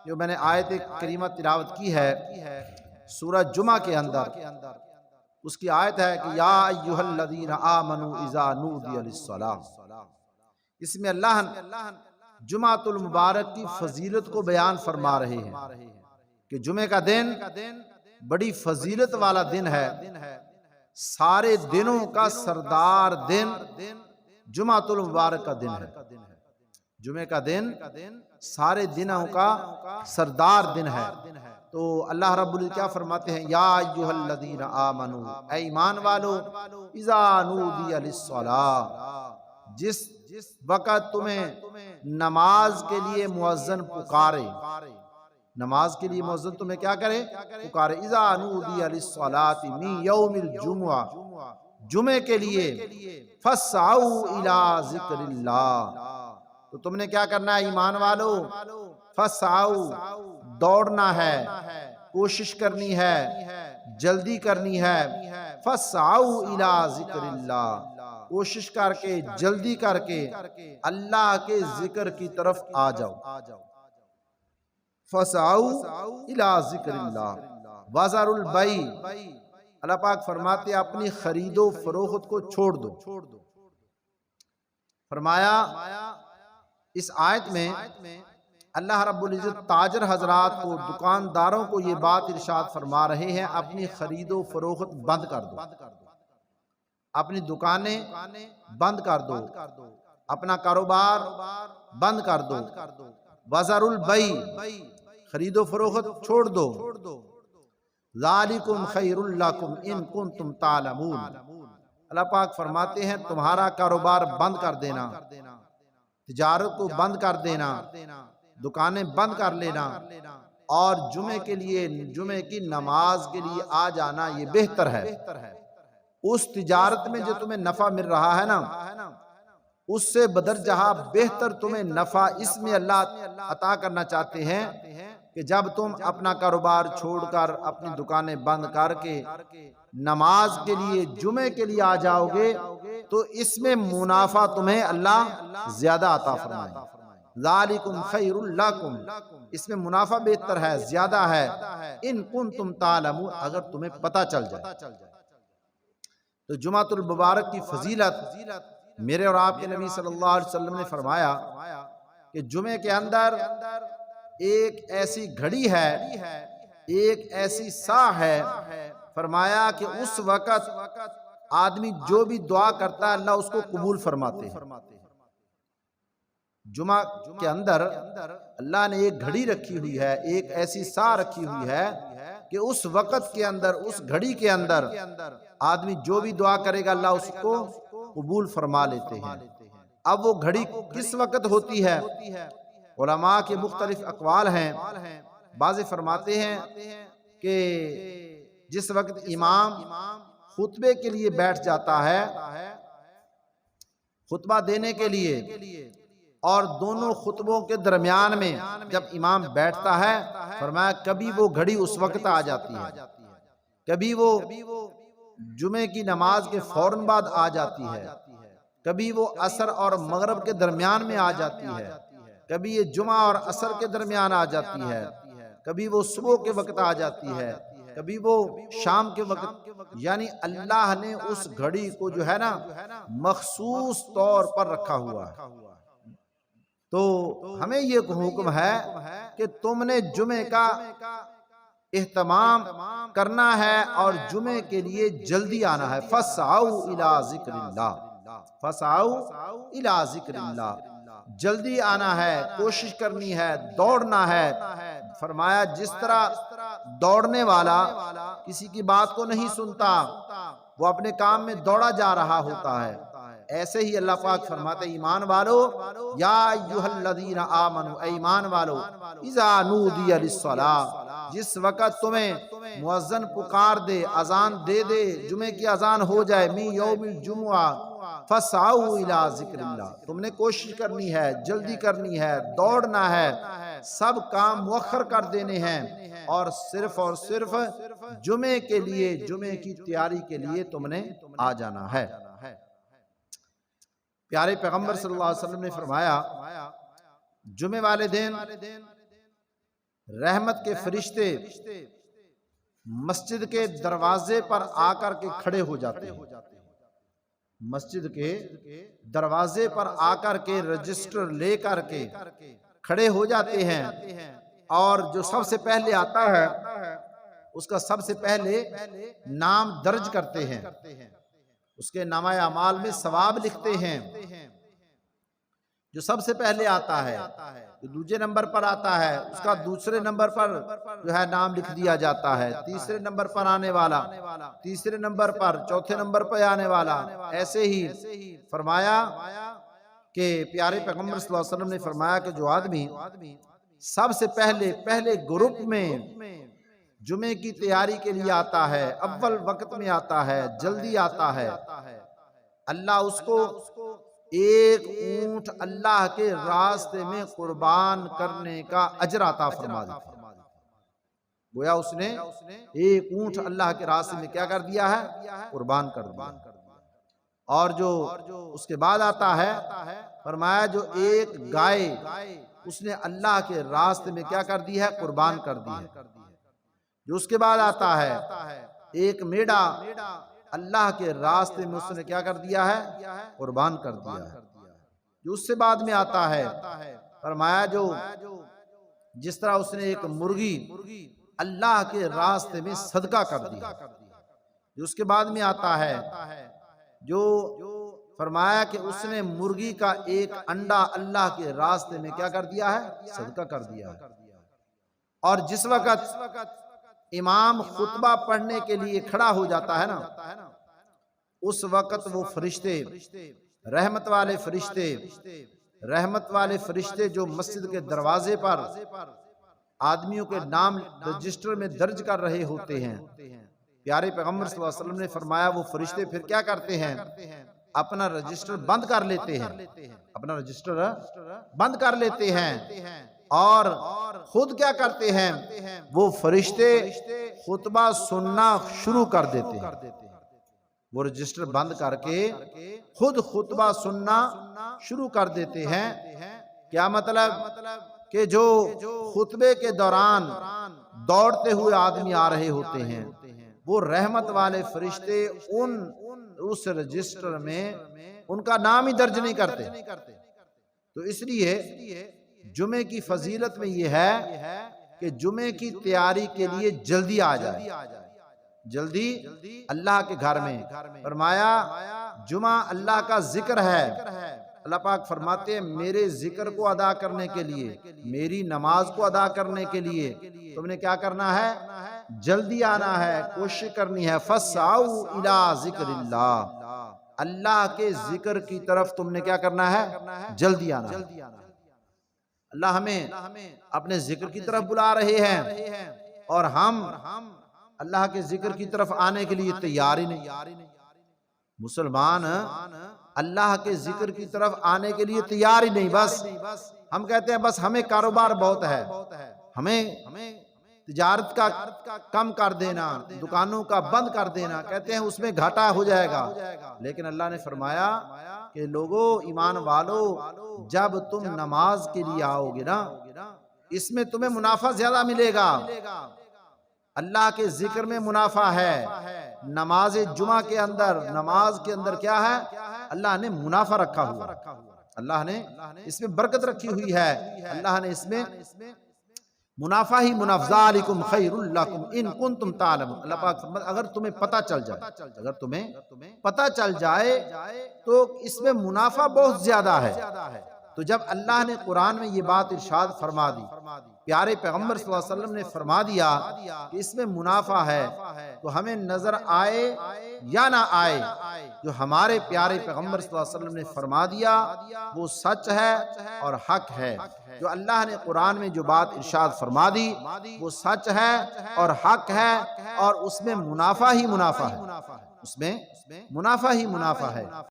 جو میں نے آیت کریمہ تلاوت کی ہے سورہ جمعہ کے اندر، اس کی آیت ہے کہ یا ایھا الذین آمنوا اذا نودی للصلاۃ۔ اس میں اللہ جمعۃ المبارک کی فضیلت کو بیان فرما رہے ہیں کہ جمعہ کا دن بڑی فضیلت والا دن ہے، سارے دنوں کا سردار دن جمعۃ المبارک کا دن ہے۔ جمعہ کا دن سارے دنوں کا سردار دن ہے۔ تو اللہ رب العزت کیا فرماتے ہیں؟ یا ایھا الذین آمنوا، اے ایمان والو، اذا نودی للصلاۃ، جس وقت تمہیں نماز کے لیے مؤذن پکارے، نماز کے لیے مؤذن تمہیں کیا کرے؟ پکارے۔ اذا نودی للصلاۃ من یوم الجمعہ، جمعے کے لیے، فاسعوا الی ذکر اللہ، تو تم نے کیا کرنا ہے ایمان والو؟ فاسعوا، دوڑنا ہے، کوشش کرنی ہے، جلدی کرنی ہے۔ فاسعوا الی ذکر اللہ، کوشش کر کے، جلدی کر کے اللہ کے ذکر کی طرف آ جاؤ۔ فاسعوا الی ذکر اللہ وذروا البیع، اللہ پاک فرماتے ہیں اپنی خرید و فروخت کو چھوڑ دو۔ فرمایا اس آیت میں اللہ رب العزت تاجر حضرات کو، دکانداروں کو یہ بات ارشاد فرما رہے ہیں اپنی خرید و فروخت بند کر دو، اپنی دکانیں بند کر دو، اپنا کاروبار بند کر دو۔ وذروا البیع، خرید و فروخت چھوڑ دو۔ ذالکم خیر لکم ان کنتم تعلمون، اللہ پاک فرماتے ہیں تمہارا کاروبار بند کر دینا، تجارت کو بند کر دینا، دکانیں بند کر لینا، اور جمعے کے لیے، جمعے کی نماز کے لیے آ جانا، یہ بہتر ہے۔ اس تجارت میں جو تمہیں نفع مل رہا ہے نا، اس سے بدرجہ بہتر تمہیں نفع اس میں اللہ عطا کرنا چاہتے ہیں کہ جب تم اپنا کاروبار چھوڑ کر، اپنی دکانیں بند کر کے نماز کے لیے، جمعے کے لیے آ جاؤ گے تو اس میں منافع تمہیں اللہ زیادہ عطا فرمائے۔ ذالکم خیر لکم، اس میں منافع بہتر ہے، زیادہ ہے، ان کنتم تعلمون، اگر تمہیں پتہ چل جائے۔ تو جمعۃ المبارک کی فضیلت میرے اور آپ کے نبی صلی اللہ علیہ وسلم نے فرمایا کہ جمعے کے اندر ایک ایسی گھڑی ہے، ایک ایسی سا ہے، فرمایا کہ اس وقت آدمی جو بھی دعا کرتا ہے اللہ اس کو قبول فرماتے ہیں۔ جمعہ کے اندر اللہ نے ایک گھڑی رکھی ہوئی ہے، ایک ایسی سا رکھی ہوئی ہے کہ اس وقت کے اندر، اس گھڑی کے اندر آدمی جو بھی دعا کرے گا اللہ اس کو قبول فرما لیتے ہیں۔ اب وہ گھڑی کس وقت ہوتی ہے؟ علماء کے مختلف اقوال ہیں۔ بعض فرماتے ہیں کہ جس وقت امام خطبے کے لیے بیٹھ جاتا ہے، خطبہ دینے کے لیے، اور دونوں خطبوں کے درمیان میں جب امام بیٹھتا ہے، فرمایا کبھی وہ گھڑی اس وقت آ جاتی ہے، کبھی وہ جمعے کی نماز کے فوراً بعد آ جاتی ہے، کبھی وہ عصر اور مغرب کے درمیان میں آ جاتی ہے، کبھی یہ جمعہ اور عصر کے درمیان آ جاتی ہے، کبھی وہ صبح کے وقت آ جاتی ہے، کبھی وہ شام کے وقت۔ یعنی اللہ نے اس گھڑی کو جو ہے نا مخصوص طور پر رکھا ہوا ہے۔ تو ہمیں یہ حکم ہے کہ تم نے جمعے کا اہتمام کرنا ہے اور جمعے کے لیے جلدی آنا ہے۔ فاسعوا الی ذکر اللہ، فاسعوا الی ذکر اللہ، جلدی آنا ہے، کوشش کرنی ہے، دوڑنا ہے۔ فرمایا جس طرح دوڑنے والا کسی کی بات کو نہیں سنتا، وہ اپنے کام میں دوڑا جا رہا ہوتا ہے، ایسے ہی اللہ پاک فرماتے ایمان والو، یا ایھا الذین آمنوا، اے ایمان والو، اذا نودی للصلاۃ، جس وقت تمہیں مؤذن پکار دے، اذان دے دے، جمعے کی اذان ہو جائے، من یوم الجمعہ، فاسعوا الی ذکر اللہ، تم نے کوشش کرنی ہے، جلدی کرنی ہے، دوڑنا ہے، سب کام مؤخر کر دینے ہیں، اور صرف جمعے کے لیے، جمعے کی تیاری کے لیے تم نے آ جانا ہے۔ پیارے پیغمبر صلی اللہ علیہ وسلم نے فرمایا جمعے والے دن رحمت کے فرشتے مسجد کے دروازے پر آ کر کے کھڑے ہو جاتے ہیں، مسجد کے دروازے پر آ کر کے رجسٹر لے کر کے کھڑے ہو جاتے ہیں، اور جو سب سے پہلے آتا ہے اس کا سب سے پہلے نام درج کرتے ہیں، اس کے نامہ اعمال میں ثواب لکھتے ہیں۔ جو سب سے پہلے آتا ہے، جو دوسرے نمبر پر آتا ہے، اس کا دوسرے نمبر پر جو ہے نام لکھ دیا جاتا ہے، تیسرے نمبر پر آنے والا تیسرے نمبر پر، چوتھے نمبر پر آنے والا، ایسے ہی فرمایا کہ پیارے پیغمبر صلی اللہ علیہ وسلم نے فرمایا کہ جو آدمی سب سے پہلے گروپ میں جمعے کی تیاری کے لیے آتا ہے، اول وقت میں آتا ہے، جلدی آتا ہے، اللہ اس کو ایک اونٹ اللہ کے راستے میں قربان کرنے کا اجر عطا فرما دیتا ہے۔ گویا اس نے ایک اونٹ اللہ کے راستے میں کیا کر دیا ہے؟ قربان کر دیا۔ اور جو اس کے بعد آتا ہے، فرمایا جو ایک گائے اس نے اللہ کے راستے میں کیا کر دی ہے؟ قربان کر دی ہے۔ جو اس کے بعد آتا ہے ایک میڑا اللہ کے راستے میں اس نے کیا کر دیا ہے؟ قربان کر دیا ہے۔ جو اس سے بعد میں آتا ہے، فرمایا جو جس طرح اس نے ایک مرغی اللہ کے راستے میں صدقہ کر دیا۔ جو اس کے بعد میں آتا ہے، جو فرمایا کہ اس نے مرغی کا ایک انڈا اللہ کے راستے میں کیا کر دیا ہے؟ صدقہ کر دیا ہے۔ اور جس وقت امام خطبہ پڑھنے کے لیے کھڑا ہو جاتا ہے نا، اس وقت وہ فرشتے، رحمت والے فرشتے جو مسجد کے دروازے پر آدمیوں کے نام رجسٹر میں درج کر رہے ہوتے ہیں، پیارے پیغمبر صلی اللہ علیہ وسلم نے فرمایا وہ فرشتے پھر کیا کرتے ہیں؟ اپنا رجسٹر بند کر لیتے ہیں، اور خود کیا کرتے ہیں؟ وہ فرشتے خطبہ سننا شروع کر دیتے ہیں۔ وہ رجسٹر بند کر کے خود خطبہ سننا شروع کر دیتے ہیں۔ کیا مطلب؟ کہ جو خطبے کے دوران دوڑتے ہوئے آدمی آ رہے ہوتے ہیں، وہ رحمت والے فرشتے اس رجسٹر میں ان کا نام ہی درج نہیں کرتے۔ تو اس لیے جمعے کی فضیلت میں یہ ہے کہ جمعے کی تیاری کے لیے جلدی آ جائے، جلدی اللہ کے گھر میں۔ فرمایا جمعہ اللہ کا ذکر ہے، اللہ پاک فرماتے ہیں میرے ذکر کو ادا کرنے کے لیے، میری نماز کو ادا کرنے کے لیے تم نے کیا کرنا ہے؟ جلدی آنا ہے، کوشش کرنی ہے۔ فَاسْعَوْا إِلَىٰ ذِكْرِ اللَّهِ، اللہ کے ذکر کی طرف تم نے کیا کرنا ہے؟ جلدی آنا ہے۔ اللہ ہمیں اپنے ذکر کی طرف بلا رہے ہیں، اور ہم اللہ کے ذکر کی طرف آنے کے لیے تیار ہی نہیں۔ مسلمان اللہ کے ذکر کی طرف آنے کے لیے تیار ہی نہیں، بس ہم کہتے ہیں بس ہمیں کاروبار بہت ہے، ہمیں تجارت کا کم کر دینا، دکانوں کا بند کر دینا، کہتے ہیں اس میں گھاٹا ہو جائے گا۔ لیکن اللہ نے فرمایا کہ لوگوں، ایمان والو، جب تم نماز کے لیے آؤ گے نا، اس میں تمہیں منافع زیادہ ملے گا۔ اللہ کے ذکر میں منافع ہے، نماز جمعہ کے اندر، نماز کے اندر کیا ہے؟ اللہ نے منافع رکھا ہوا، اللہ نے اس میں برکت رکھی ہوئی ہے، اللہ نے اس میں منافع ہی منافع۔ ذالکم خیر لکم ان کنتم تعلمون، اللہ پاک فرماتا اگر تمہیں پتہ چل جائے تو اس میں منافع بہت زیادہ ہے۔ تو جب اللہ نے قرآن میں یہ بات ارشاد فرما دی، پیارے پیغمبر صلی اللہ علیہ وسلم نے فرما دیا کہ اس میں منافع ہے، تو ہمیں نظر آئے یا نہ آئے، جو ہمارے پیارے پیغمبر صلی اللہ علیہ وسلم نے فرما دیا وہ سچ ہے اور حق ہے۔ جو اللہ نے قرآن میں جو بات ارشاد فرما دی وہ سچ ہے اور حق ہے، اور اس میں منافع ہی منافع ہے، اس میں منافع ہی منافع ہے۔